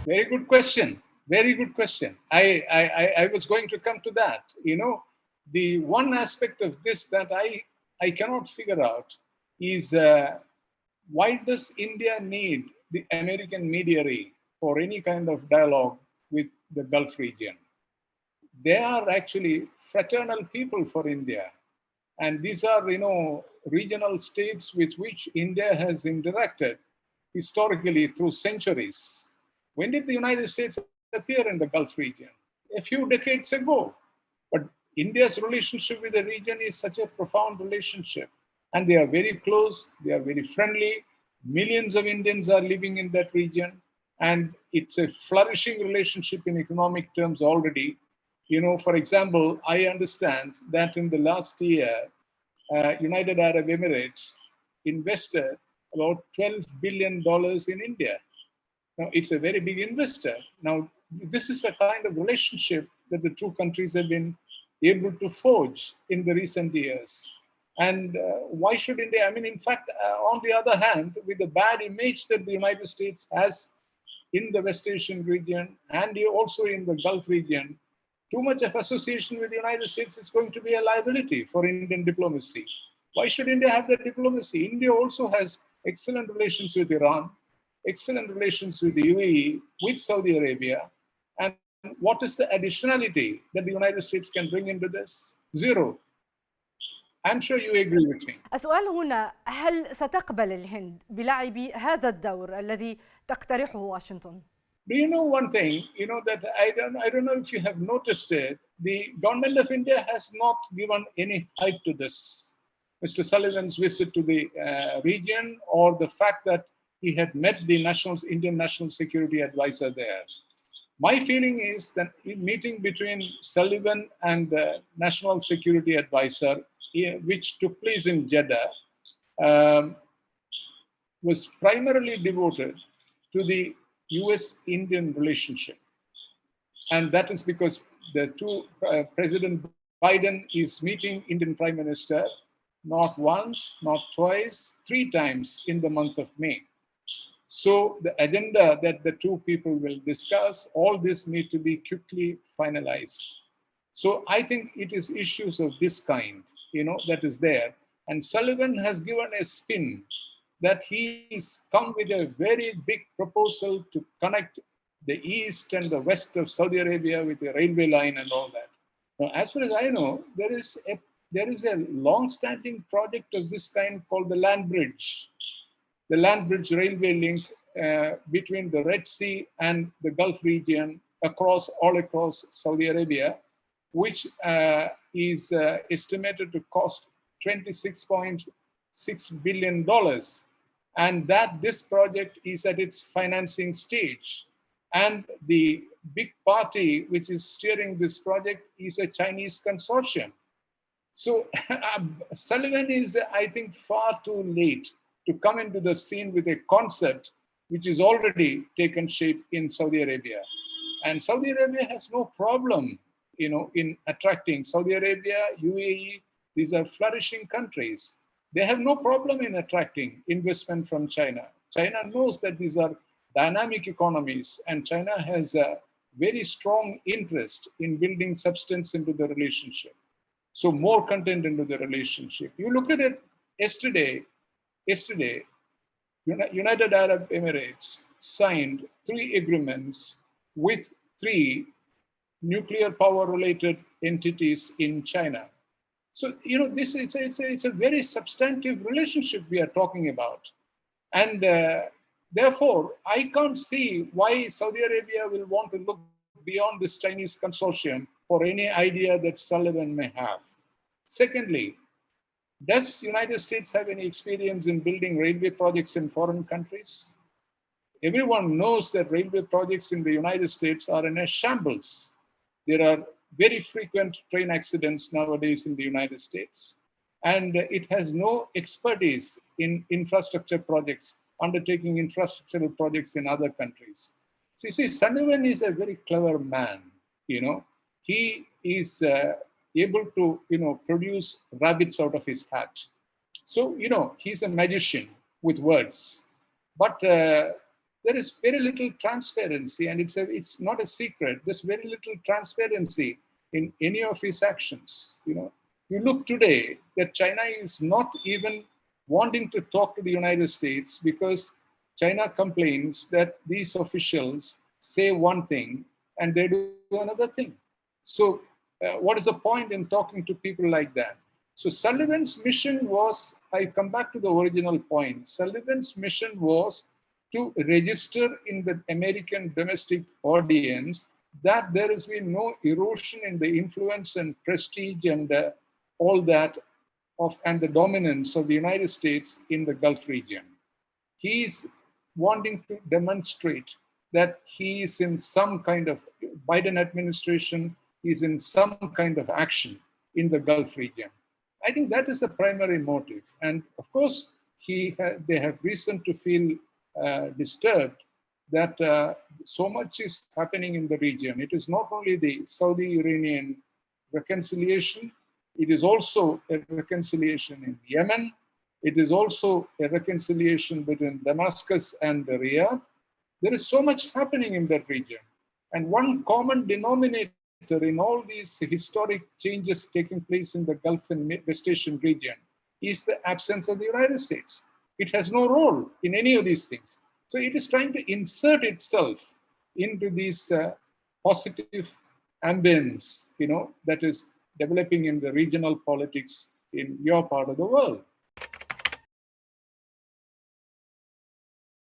Very good question. Very good question. I was going to come to that. The one aspect of this that I cannot figure out is why does India need the American mediary for any kind of dialogue with the Gulf region? They are actually fraternal people for India. And these are, regional states with which India has interacted historically through centuries. When did the United States appear in the Gulf region? A few decades ago. But India's relationship with the region is such a profound relationship. And they are very close, they are very friendly. Millions of Indians are living in that region. And it's a flourishing relationship in economic terms already. For example, I understand that in the last year, United Arab Emirates invested about $12 billion in India. Now, it's a very big investor. Now, this is the kind of relationship that the two countries have been able to forge in the recent years. And why should India? I mean, in fact, on the other hand, with the bad image that the United States has in the West Asian region and also in the Gulf region, too much of association with the United States is going to be a liability for Indian diplomacy. Why should India have that diplomacy? India also has excellent relations with Iran, excellent relations with the UAE, with Saudi Arabia. And what is the additionality that the United States can bring into this? Zero. I'm sure you agree with me. السؤال هنا، هل ستقبل الهند بلعب هذا الدور الذي تقترحه واشنطن؟ Do you know one thing? That I don't know if you have noticed it. The government of India has not given any hype to this. Mr. Sullivan's visit to the region, or the fact that he had met the Indian National Security Advisor there. My feeling is that the meeting between Sullivan and the National Security Advisor, which took place in Jeddah, was primarily devoted to the US-Indian relationship. And that is because President Biden is meeting Indian Prime Minister not once, not twice, 3 times in the month of May. So the agenda that the two people will discuss, all this need to be quickly finalized. So I think it is issues of this kind, that is there. And Sullivan has given a spin that he's come with a very big proposal to connect the east and the west of Saudi Arabia with a railway line and all that. Now, as far as I know, there is a long-standing project of this kind called the land bridge. The land bridge railway link between the Red Sea and the Gulf region all across Saudi Arabia, which is estimated to cost $26.6 billion. And that this project is at its financing stage. And the big party which is steering this project is a Chinese consortium. So Sullivan is, I think, far too late to come into the scene with a concept which is already taken shape in Saudi Arabia. And Saudi Arabia has no problem, in attracting Saudi Arabia, UAE. These are flourishing countries. They have no problem in attracting investment from China. China knows that these are dynamic economies, and China has a very strong interest in building substance into the relationship. So more content into the relationship. You look at it yesterday, United Arab Emirates signed 3 agreements with 3 nuclear power related entities in China. So, this it's a very substantive relationship we are talking about. And therefore, I can't see why Saudi Arabia will want to look beyond this Chinese consortium for any idea that Sullivan may have. Secondly, does United States have any experience in building railway projects in foreign countries? Everyone knows that railway projects in the United States are in a shambles. There are very frequent train accidents nowadays in the United States. And it has no expertise in infrastructure projects, undertaking infrastructural projects in other countries. So you see, Sullivan is a very clever man. He is able to, produce rabbits out of his hat. So, he's a magician with words. But the there is very little transparency, and it's not a secret. There's very little transparency in any of his actions. You look today that China is not even wanting to talk to the United States because China complains that these officials say one thing and they do another thing. So what is the point in talking to people like that? So Sullivan's mission was, I come back to the original point, Sullivan's mission was to register in the American domestic audience that there has been no erosion in the influence and prestige and all that and the dominance of the United States in the Gulf region. He's wanting to demonstrate that he is in some kind of Biden administration, is in some kind of action in the Gulf region. I think that is the primary motive. And of course, they have reason to feel disturbed that so much is happening in the region. It is not only the Saudi-Iranian reconciliation, it is also a reconciliation in Yemen. It is also a reconciliation between Damascus and Riyadh. There is so much happening in that region. And one common denominator in all these historic changes taking place in the Gulf and West Asian region is the absence of the United States. It has no role in any of these things. So it is trying to insert itself into this positive ambience, that is developing in the regional politics in your part of the world.